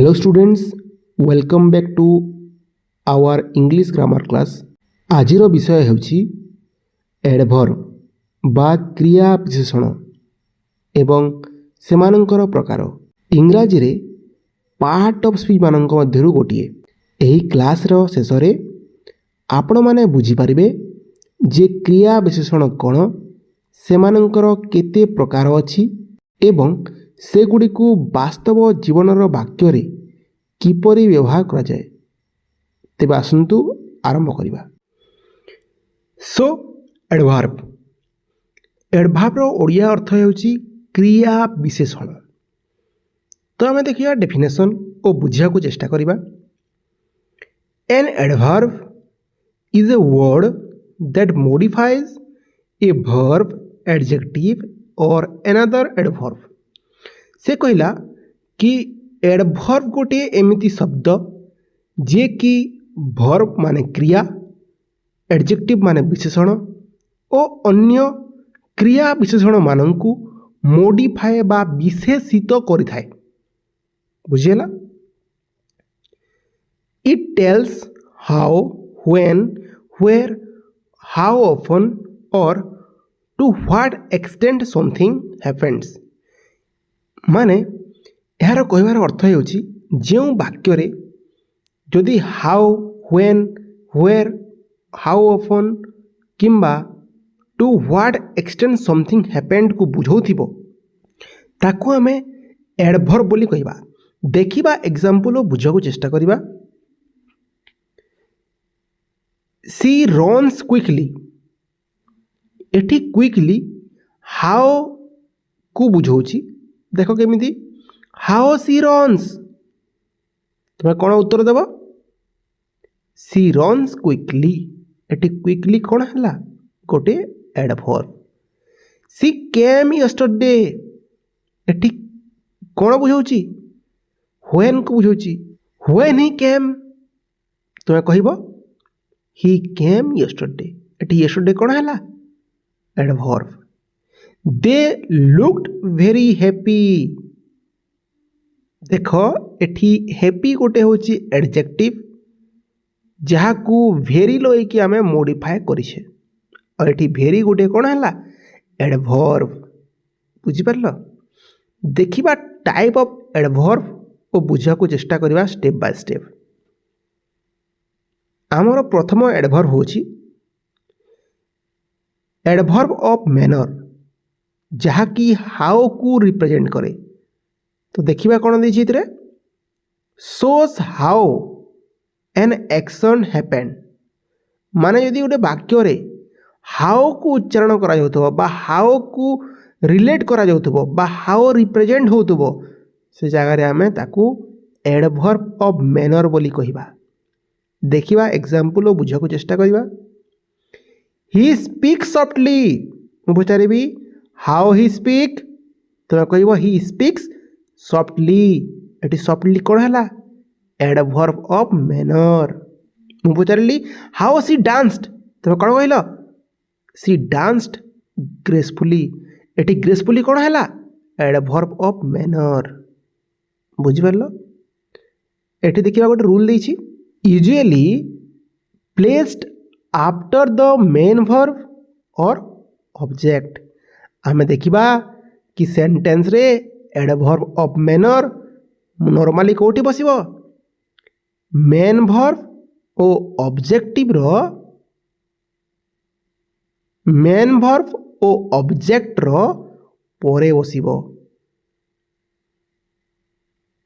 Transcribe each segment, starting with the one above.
Hello students, welcome back to our English grammar class. ଆଜିର ବିଷୟ ହେଉଛି adverb ବା କ୍ରିୟା ବିଶେଷଣ ଏବଂ ସେମାନଙ୍କର ପ୍ରକାର। ଇଂରାଜୀରେ ପାର୍ଟ ଅଫ୍ ସ୍ପିଚ୍ ମାନଙ୍କ ମଧ୍ୟରୁ ଗୋଟିଏ। ଏହି କ୍ଲାସ୍ର ଶେଷରେ ଆପଣମାନେ ବୁଝିପାରିବେ ଯେ କ୍ରିୟା ବିଶେଷଣ କ'ଣ, ସେମାନଙ୍କର କେତେ ପ୍ରକାର ଅଛି ଏବଂ ସେଗୁଡ଼ିକୁ ବାସ୍ତବ ଜୀବନର ବାକ୍ୟରେ କିପରି ବ୍ୟବହାର କରାଯାଏ। ତେବେ ଆସନ୍ତୁ ଆରମ୍ଭ କରିବା। ସୋ ଏଡଭାର୍ବ। ଏଡଭାର୍ବର ଓଡ଼ିଆ ଅର୍ଥ ହେଉଛି କ୍ରିୟା ବିଶେଷଣ। ତ ଆମେ ଦେଖିବା ଡେଫିନେସନ୍ ଓ ବୁଝିବାକୁ ଚେଷ୍ଟା କରିବା। An adverb is a word that modifies a verb, adjective or another adverb. से कहला कि एडभर्ब गोटे एमिति शब्द जे कि भर्ब माने क्रिया, एडजेक्टिव माने विशेषण और अन्य क्रिया विशेषण मानंकु मोडिफाए बा विशेषित करिथाए। बुझिला? It tells how, when, where, how often or to what extent something happens. माने यार कहबार अर्थ ହେଉଛି ଯେଉଁ ବାକ୍ୟରେ ଯଦି ହାଉ, ହ୍ୱେନ୍, ହ୍ୱେର୍, ହାଉ ଅଫନ୍ କିମ୍ବା ଟୁ ହ୍ୱାଟ୍ ଏକ୍ସଟେଣ୍ଟ ସମଥିଙ୍ଗ ହ୍ୟାପେଣ୍ଡକୁ ବୁଝାଉଥିବ ତାକୁ ଆମେ ଏଡଭର୍ବ ବୋଲି କହିବା। ଦେଖିବା ଏକ୍ଜାମ୍ପଲ୍ ଓ ବୁଝିବାକୁ ଚେଷ୍ଟା କରିବା। She runs quickly. ଏଠି କ୍ୱିକଲି ହାଉକୁ ବୁଝାଉଛି। देख केमिति हाउ सी रन्स, तुम्हें कौन उत्तर देव? She runs quickly. एटी क्विकली कौन है? गोटे एडभर्ब। She came yesterday. एटी कौन बुझाऊँ? व्हेन को बुझाऊँ। व्हेन ही केम, तुम्हें कहब ही केम यस्टरडे। एटी यस्टरडे कौन है? Adverb. They looked very happy. देख एठी हैप्पी गोटे होची एडजेक्टिव जहाँ को वेरी लईकि आम मोडिफाए करिछे और एठी वेरी गोटे कौन है? एडभर्ब। बुझिपार? देखिबा टाइप ऑफ एडभर्ब और बुझा को चेष्टा करिबा स्टेप बाय स्टेप। आमर प्रथम एडभर्ब होची एडभर्ब ऑफ मैनर जहाँ कि हाउ को रिप्रेजेंट करे। तो देखिबा कौन देछि इतरे? Shows how an action happened. माने यदि गोटे वाक्य रे हाउ को उच्चारण करा जाउथबो बा हाउ को रिलेट करा जाउथबो बा हाउ रिप्रेजेंट होउथबो से जगह रे हमें ताकू एडभर्ब ऑफ मैनर बोली कहिबा। देखिबा एग्जांपल ओ बुझा को चेष्टा करिबा। He speak softly. मु पचारिबी हाउ ही स्पीक, तुम्हें कह ही स्पीक्स सॉफ्टली। एटी सॉफ्टली कौन है? Adverb of manner. मु पचारि हाउ सी डांस्ड, तुम्हें कौन कहल? She danced gracefully. एटी ग्रेसफुली कौन है? Adverb of manner. बुझिपार? एटी देखिबा गोटे रूल देछि usually placed after the main verb और ऑब्जेक्ट। आमे देखिबा कि सेंटेंस रे एडभर्ब ऑफ मैनर नॉर्मली कोठी बसिबो? मेन वर्ब ओ ऑब्जेक्टिव रो मेन वर्ब ओ ऑब्जेक्ट रो परे बसिबो।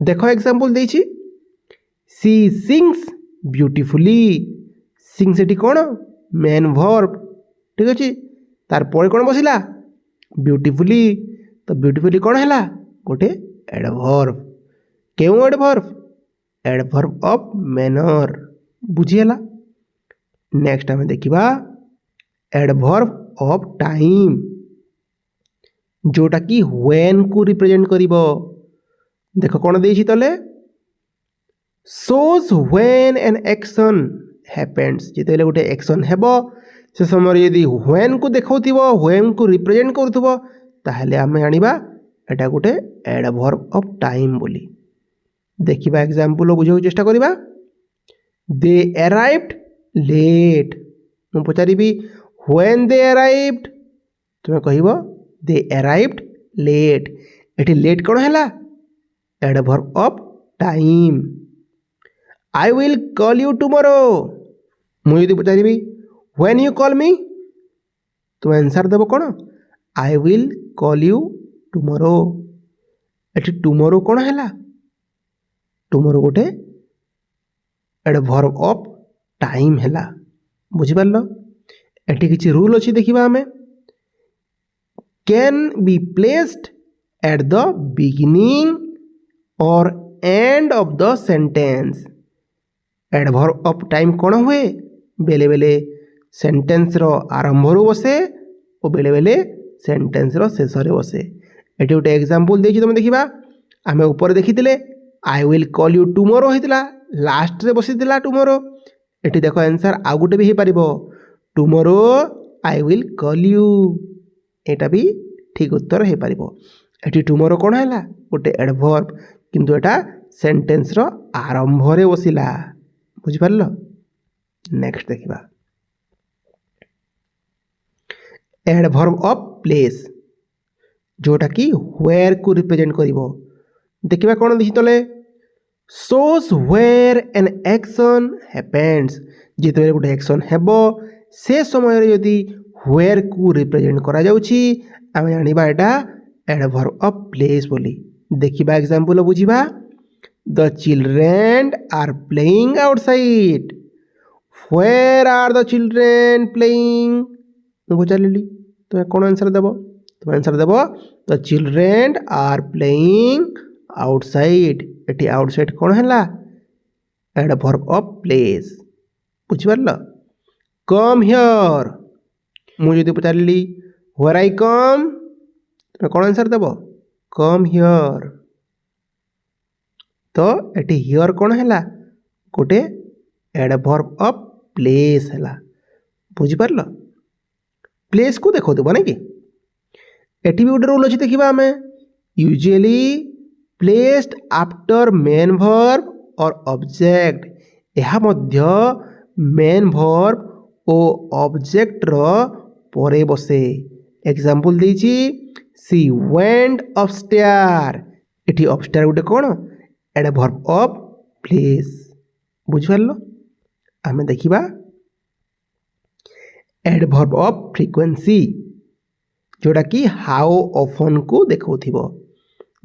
देखो एग्जांपल देछि सी सिंग्स ब्यूटीफुली। सिंग्स एटी कोन? Main verb. ठीक अछि, तार परे कोन बसिला? ब्यूटीफुली। तो ब्यूटीफुली कौन है? गोटे एडभर्ब। क्यों adverb? Adverb of manner. बुझीगला? Next आम देखा एडभर्ब ऑफ टाइम जोटा कि व्हेन को रिप्रेजेंट करिवो। देख कौन देछि तले shows when an action happens. जिते गोटे एक्शन हेबो से समय यदि व्हेन को देखौथिबो, व्हेन को रिप्रेजेंट करुथबो ताहले आमे आनिबा एटा गोटे एडभर्ब ऑफ टाइम बोली। देखिबा एग्जांपल बुझाउ चेष्टा करिबा दे अराइव्ड लेट मु पचारिबी व्हेन दे अराइव्ड तुम कहबो दे अराइव्ड लेट एठी लेट कोन हैला adverb of time I will call you tomorrow मु यदि पचारिबी व्हेन यू कॉल मी तुम आंसर देबो कोन I will call you tomorrow एठी टुमारो कोन हैला टुमारो गोटे एडवर्ब ऑफ टाइम हैला बुझि पारलो एठी किछि रूल अछि देखिबा हमें can be placed at the beginning और end of the sentence adverb of time कौन हुए बेले बेले सेंटेंस रो आरंभ रो बसे और बेले बेले सेंटेंस रो शेष रे बसे एटी गोटे एग्जांपल देछि तुम देखिबा आमे ऊपर देखितिले I will call you tomorrow होइतिला लास्ट रे बसितिला टुमारो एटी देखो आंसर आ गोटे भी हे पारिबो tomorrow I will call you एटा भी ठीक उत्तर हे पारिबो एटी टुमारो कोन हैला गोटे एडवर्ब किंतु एटा सेंटेंस रो आरंभ रे बसिला बुझि पारलो नेक्स्ट देखिबा एडवर्ब ऑफ प्लेस जोटा कि व्हेयर को रिप्रेजेंट करिवो देखिबा कोन दिछि तले shows where an action happens जिते गोटे एक्शन हेबो से समय रे यदि where को रिप्रेजेंट करा जाउछि आमे जानिबा एटा एडवर्ब ऑफ प्लेस बोली देखिबा एग्जांपल बुझिबा the children are playing outside where are the children playing बुझाली तुम कौन आंसर देव तुम आंसर देव the children are playing outside एटी आउटसाइड कौन है एडवर्ब ऑफ प्लेस बुझिपारल कम हियर मुझे पचारि व्हेयर आई कम तुम कौन आंसर देव कम हियर तो एटी हियर कौन है गोटे एडवर्ब ऑफ प्लेस है बुझिपारल प्लेस को देखो ना कि एटी भी गोटे रूल अच्छी देखा आम usually placed after main verb और ऑब्जेक्ट यह मध्य मेन वर्ब और ऑब्जेक्ट रो परे बसे एग्जांपल देछि she went upstair eighty upstair गोटे कौन एडवर्ब ऑफ प्लेस बुझिपारलो आम देखिबा एडवर्ब ऑफ फ्रीक्वेंसी जोटा कि हाउ ऑफन को देखौथिबो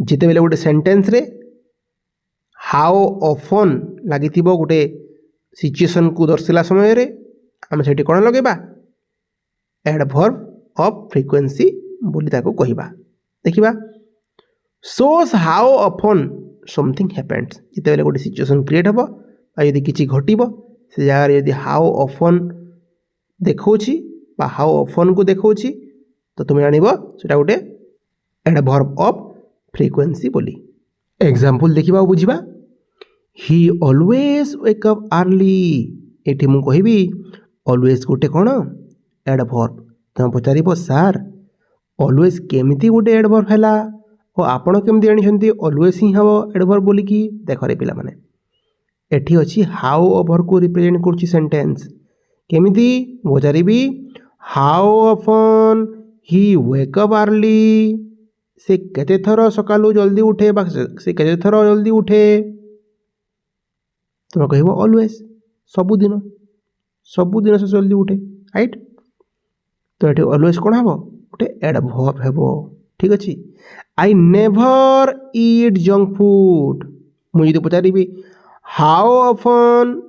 जिते बेले गोटे सेंटेंस रे हाउ ऑफन लागिथिबो गोटे सिचुएशन को दर्शिला समय रे आम सेठी कोन लगेबा एडवर्ब ऑफ फ्रीक्वेंसी बोली ताको कहिबा देखिबा shows how often something happens जिते बेले गोटे सिचुएशन क्रिएट हबो आ यदि किछि घटिबो से जगह यदि हाउ ऑफन देखौछि बा हाउ ऑफन को देखौछि तो तुम जानिबो सेटा गोटे एडवर्ब ऑफ फ्रीक्वेंसी बोली एग्जांपल देखिबा बुझिबा he always wake up early एठी मु कहिबी ऑलवेज गोटे कोन एडवर्ब तुम पचारिबो सर ऑलवेज केमिति गोटे एडवर्ब हैला ओ आपण केमिति जानि छंती ऑलवेज ही हबो एडवर्ब बोली कि देखो रे पिला माने एठी अछि हाउ ओवर को रिप्रेजेंट करछि सेंटेंस केमिति पचारिबी how often he wake up early से केते थर सकालू जल्दी उठे बा से केते थर जल्दी उठे तुम कहबो ऑलवेज सबुदिन से जल्दी उठे राइट तो ये ऑलवेज कौन हम गोटे एडवर्ब हेबो ठीक अच्छे I never eat junk food मुझे पचारि how often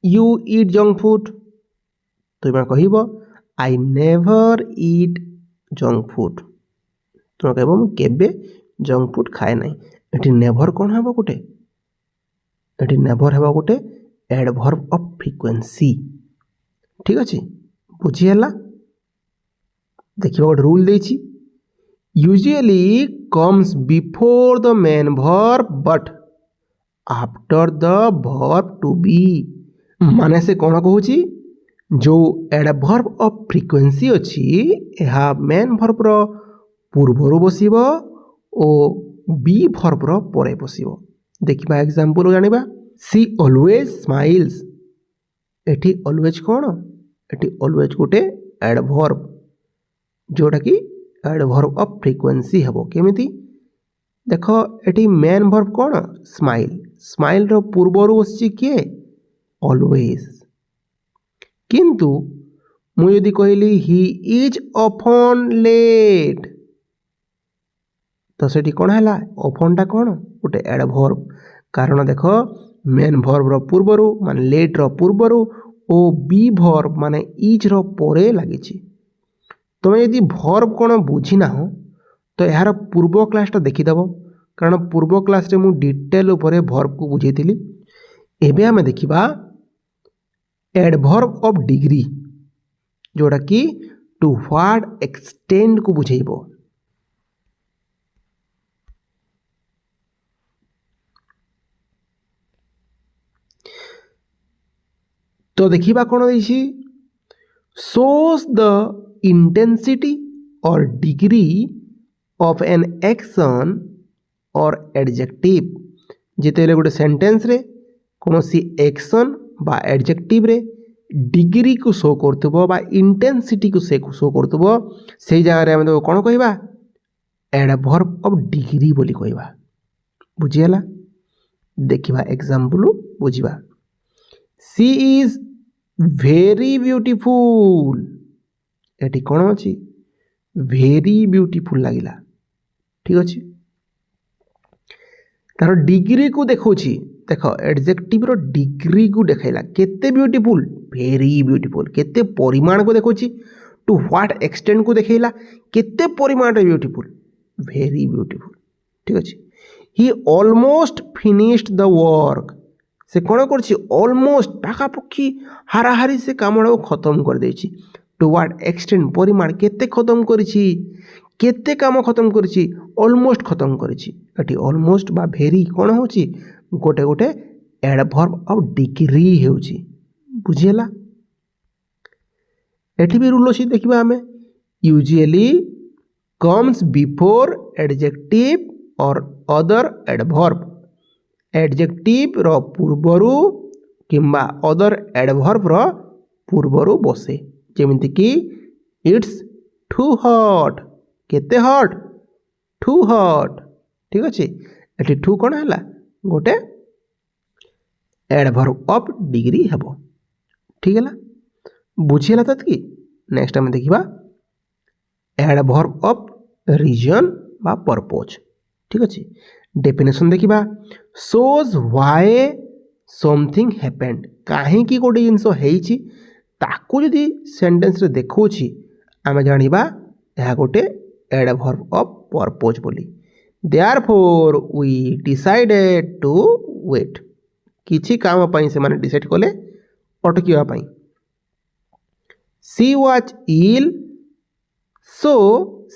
you eat junk food तुम कहब I never eat junk food तुम कह केबे जंक फूड खाए ना ये नेभर कौन हम गोटे ये नेभर हे गोटे एडवर्ब ऑफ फ्रीक्वेंसी ठीक अच्छे बुझीगला देखिए गोटे रूल देछि usually comes before the main verb but after the verb to be माने से कौन कहूँ जो एडवर्ब ऑफ फ्रीक्वेंसी अच्छी यह मेन वर्ब पूर्वर बसिबो ओ बी वर्ब रो परे बसिबो देखिबा एग्जांपल जानिबा सी ऑलवेज स्माइल्स एठी ऑलवेज कौन एठी ऑलवेज गोटे एडवर्ब जोटा कि एडवर्ब ऑफ फ्रीक्वेंसी हेबो केमिति देख एठी मेन वर्ब कौन स्माइल स्माइल रो पूर्वरु बसछि किए ऑलवेज किंतु मु यदि कहली ही इज ऑफन लेट तो सेठी कौन है ऑफन टा कौन गोटे एडवर्ब कारण देख मेन वर्ब रो पूर्वरु मान late row पूर्वरु O be verb माने इज रो परे लागिछि तुम यदि वर्ब कौन बुझी ना हो तो यार पूर्व क्लासटा देखिदेव कारण पूर्व क्लास रे मु डिटेल उपरे वर्ब को बुझेइथिली एबे आमे देखिबा एडवर्ब ऑफ डिग्री जोड़ा कि टू व्हाट एक्सटेंड को बुझेइबो तो देखिबा कौन देछि shows the intensity or degree of an action or adjective जेतेले गोटे सेंटेंस रे कोनोसी एक्शन बा एडजेक्टिव रे डिग्री को शो करथबो बा इंटेंसिटी को शो करथबो सेही जगह रे हम कोन कहबा एडवर्ब ऑफ डिग्री बोली कहबा बुझियला देखिबा एग्जांपल बुझिबा सी इज वेरी ब्यूटीफुल एटी कौन अच्छी वेरी ब्यूटीफुल लगिला ठीक अच्छे तार डिग्री को देखौछि देख एडजेक्टिव रो डिग्री को देखाइला केते ब्यूटीफुल वेरी ब्यूटीफुल केते परिमाण को देखौछि टू व्हाट एक्सटेंट को देखाइला केते परिमाण रे ब्यूटीफुल वेरी ब्यूटीफुल ठीक अच्छे ही ऑलमोस्ट फिनिश्ड द वर्क से कौन कर ऑलमोस्ट पाखापाखि हाराहारी से कामटा खत्म कर देछि टू व्हाट एक्सटेंट परिमाण केते खत्म करिछि केते काम खत्म करिछि ऑलमोस्ट खत्म करिछि एठी ऑलमोस्ट बा वेरी कौन होछि गोटे गोटे एडवर्ब ऑफ डिग्री हेउछि बुझियला एठी भी रूल अछि देखिबा हमें यूजुअली कम्स बिफोर एडजेक्टिव और अदर एडवर्ब एडजेक्टिव रो पूर्वरु किंबा अदर एडवर्ब रो पूर्वरु बसे जेमिति कि इट्स टू हॉट केते हॉट टू हॉट ठीक अच्छे एटी टू कौन है गोटे एडवर्ब ऑफ डिग्री हेबो ठीक है बुझीला तत कि नेक्स्ट आम देखिबा एडवर्ब ऑफ रीजन बा पर्पज ठीक अच्छे डेफिनेशन देखिबा shows why something happened काहे कि गोटे जिनस हेइछि ताकू जदि सेंटेंस रे देखौछि आमे जानिबा एहा गोटे एडवर्ब ऑफ पर्पज बोली therefore we decided to wait किछि काम पई से माने डिसाइड कले अटकिवा पई she was ill so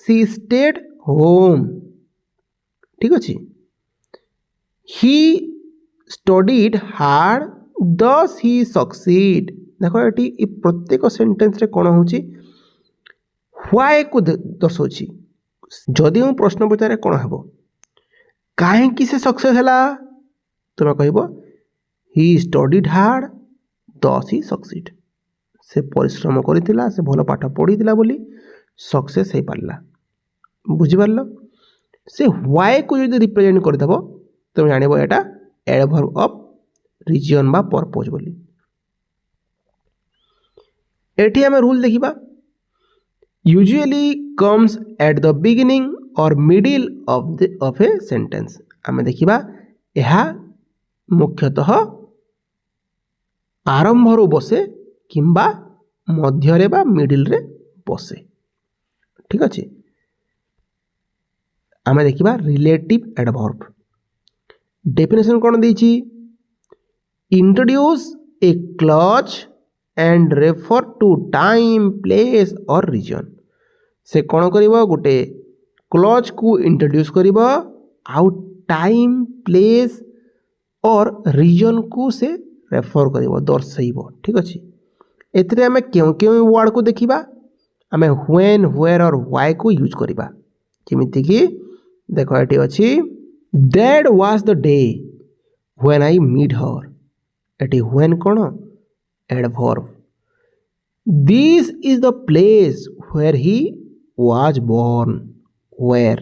she stayed home ठीक अछि he studied hard thus he succeed देखो ये प्रत्येक सेंटेंस रे कौन होची व्हाई को दर्शाउची जदि मु प्रश्न पचारे कौन हेबो काहे कि से सक्सेस हला तुम कहबो he studied hard thus he succeed से परिश्रम करितिला से भलो पाठ पढितिला बोली सक्सेस हे पारला बुझि पारलो से व्हाई को जदि रिप्रेजेंट कर देबो तुम जानिबो एटा एडवर्ब ऑफ रीजन बा पर्पज बोली एठी हमें रूल देखिबा usually comes at the beginning और मिडिल ऑफ ए सेंटेंस हमें देखिबा यह मुख्यतः आरंभ रो बसे किंबा मध्य रे बा मिडिल रे बसे ठीक अछि हमें देखिबा रिलेटिव एडवर्ब डेफिनेशन कौन देछि introduce a clause and refer to time place और रीजन से कौन करिबो गोटे क्लॉज को इंट्रोड्यूस करिबो आउ टाइम प्लेस और रीजन को से रेफर करिबो दर्शाइबो ठीक अछि एथरे हमें क्यों क्यों वर्ड को देखिबा हमें व्हेन वेयर और व्हाई को यूज करिबा जेमिति कि देखो एटी अछि that was the day when I meet her ଏଠି when କ'ଣ adverb this is the place where he was born where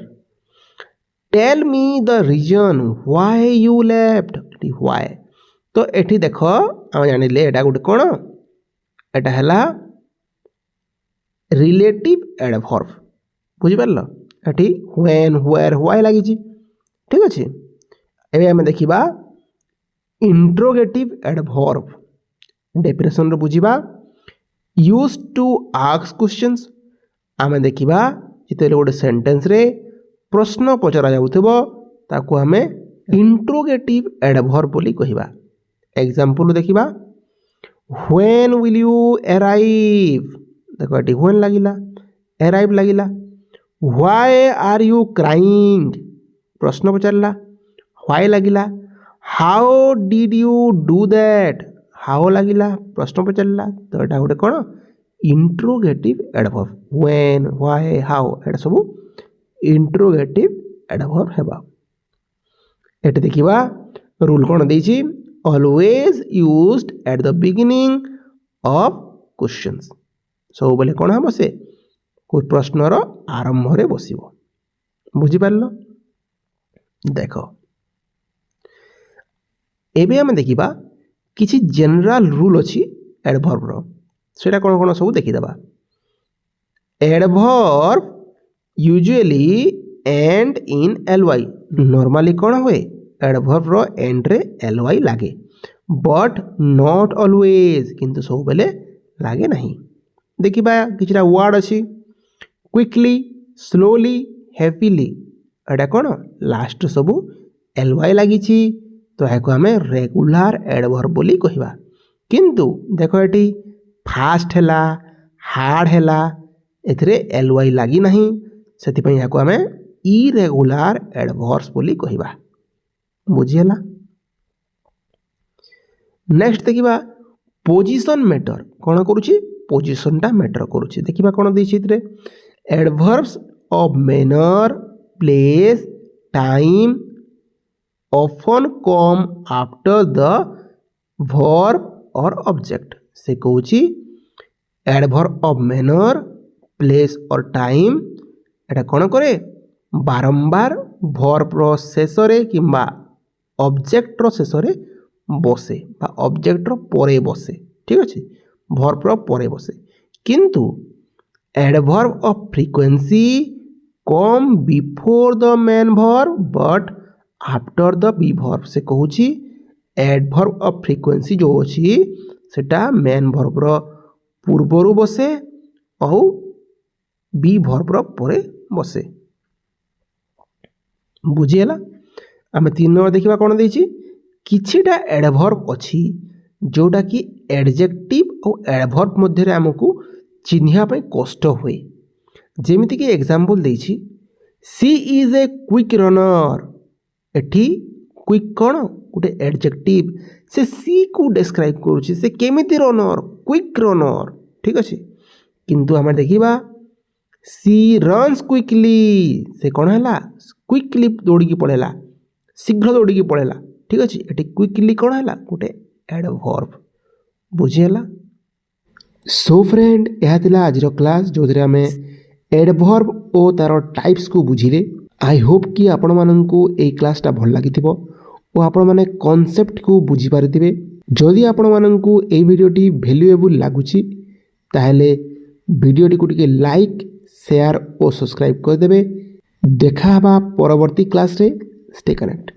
tell me the reason why you left ଏଠି why तो एठी देख आम जानिले एटा गोटे कौन एटा हला रिलेटिव एडवर्ब बुझिपारल एठी व्हेन व्हेयर व्हाई लागिछि ठीक अछि एबे हम देखिबा इंट्रोगेटिव एडवर्ब डेफिनेशन रो बुझिबा यूज्ड टू आस्क क्वेश्चंस आम देखिबा जेतेले गोटे सेंटेंस रे प्रश्न पचरा जाउथबो ताकू हमें इंट्रोगेटिव एडवर्ब बोली कहिबा एग्जांपल देखिबा व्हेन विल यू अराइव देखो एटी व्हेन लागिला अराइव लागिला व्हाई आर यू क्राइंग प्रश्न पचारला व्हाई लागिला how did you do that how लागिला प्रश्न पचारला तो एटा गोटे कोन interrogative adverb when why how एटा सब इंट्रोगेटिव एडवर्ब हेबा एटे देखिबा रूल कोन देछि always used at the beginning of questions सब बोले कौन हम से कोई प्रश्नर आरंभ रे बसिबो बुझी पारलो देखो एबे हम देखिबा किछि जनरल रूल अछि एडवर्ब रो सेटा कोन कोन सब देखि दबा adverb usually and in ly normally कौन हुए एडवर्ब रो एंड रे ly लागे बट नॉट ऑलवेज किंतु सब बेले लागे नहीं देखिबा किछरा वर्ड अछि क्विकली स्लोली हैप्पीली एटा कोन लास्ट सब ly लागी छी तो एको हमें रेगुलर एडवर्ब बोली कहिबा किंतु देखो एटी फास्ट हैला हार्ड हैला एथरे ly लागी नहीं सेति पई एको हमें इरेगुलर एडवर्ब्स बोली कहिबा बुझियला नेक्स्ट देखिबा पोजीशन मैटर कोन करूची पोजीशन टा मैटर करूची देखिबा कोन दैछि इतरे adverbs of manner place time often come after the verb और ऑब्जेक्ट से कहूची एडवर्ब ऑफ मैनर प्लेस और टाइम एटा कोन करे बारंबार वर्ब रो शेष रे किंबा ऑब्जेक्ट रो शेष रे बसे बा ऑब्जेक्ट रो परे बसे ठीक अछि वर्ब रो परे बसे किंतु adverb of frequency come before the main verb but after the be verb से कहूची एडवर्ब ऑफ फ्रीक्वेंसी जो अछि सेटा मेन वर्ब रो पूर्वरु बसे और बी वर्ब रो परे बसे बुझिएला आम 3 नंबर देखिबा कोन दैछि किछिटा एडवर्ब अछि जोटा कि एडजेक्टिव और एडवर्ब मध्य रे हमकु चिन्हिया पय कष्ट होय जेमिति कि एग्जांपल दैछि she is a quick runner एठी क्विक कोन गुटे एडजेक्टिव से सी को डिस्क्राइब करूछि से केमिति रनर क्विक रनर ठीक अछि किंतु हम देखिबा सी रन्स क्विकली से कौन है क्विकली दौड़ी पड़ेला शीघ्र दौड़ी पड़ेला ठीक अच्छे ये क्विकली कौन है गोटे एडवर्ब बुझीगला सो फ्रेंड यह थिला आज क्लास जो आम एडवर्ब और तार टाइप्स को बुझिले आई होप कि आपण माननकु ए क्लासटा भल लागिथिबो और आपण माने कांसेप्ट को बुझी पारिथिबे जदि आपण माननकु ए वीडियोटी वैल्यूएबल लागुची ताहले वीडियोटी को टिके लाइक शेयर और सब्सक्राइब कर देबे देखा हबा परवर्ती क्लास रे स्टे कनेक्ट।